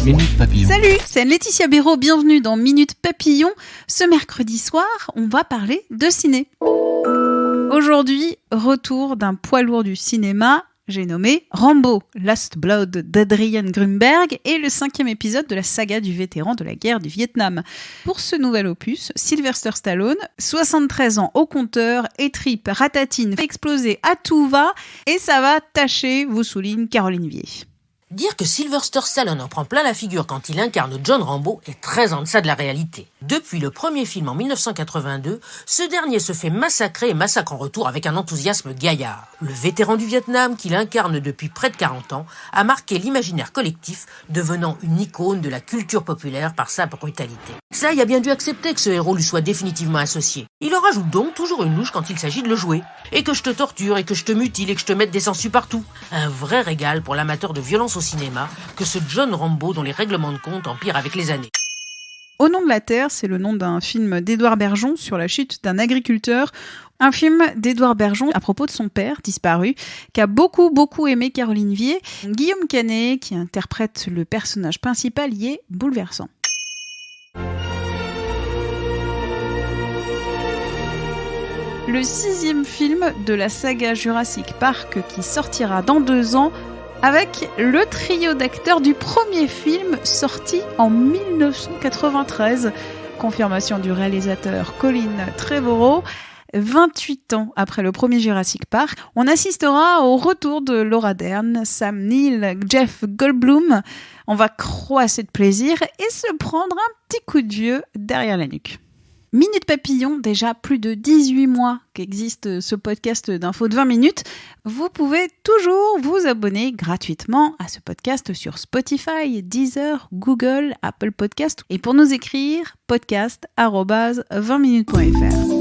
Minute Papillon. Salut, c'est Laetitia Béraud, bienvenue dans Minute Papillon. Ce mercredi soir, on va parler de ciné. Aujourd'hui, retour d'un poids lourd du cinéma, j'ai nommé Rambo, Last Blood d'Adrian Grunberg et le 5e épisode de la saga du vétéran de la guerre du Vietnam. Pour ce nouvel opus, Sylvester Stallone, 73 ans au compteur, et tripes, ratatine, explosé à tout va et ça va tâcher, vous souligne Caroline Vier. Dire que Sylvester Stallone en prend plein la figure quand il incarne John Rambo est très en deçà de la réalité. Depuis le premier film en 1982, ce dernier se fait massacrer et massacre en retour avec un enthousiasme gaillard. Le vétéran du Vietnam, qu'il incarne depuis près de 40 ans, a marqué l'imaginaire collectif, devenant une icône de la culture populaire par sa brutalité. Ça, il a bien dû accepter que ce héros lui soit définitivement associé. Il en rajoute donc toujours une louche quand il s'agit de le jouer. Et que je te torture, et que je te mutile, et que je te mette des sangsues partout. Un vrai régal pour l'amateur de violence au cinéma que ce John Rambo dont les règlements de compte empirent avec les années. Au nom de la Terre, c'est le nom d'un film d'Édouard Bergeon sur la chute d'un agriculteur. Un film d'Édouard Bergeon à propos de son père, disparu, qu'a beaucoup aimé Caroline Vier. Guillaume Canet, qui interprète le personnage principal, y est bouleversant. Le 6e film de la saga Jurassic Park qui sortira dans 2 ans avec le trio d'acteurs du premier film sorti en 1993. Confirmation du réalisateur Colin Trevorrow. 28 ans après le premier Jurassic Park, on assistera au retour de Laura Dern, Sam Neill, Jeff Goldblum. On va croasser de plaisir et se prendre un petit coup de vieux derrière la nuque. Minute Papillon, déjà plus de 18 mois qu'existe ce podcast d'infos de 20 minutes. Vous pouvez toujours vous abonner gratuitement à ce podcast sur Spotify, Deezer, Google, Apple Podcast. Et pour nous écrire, podcast@20minutes.fr.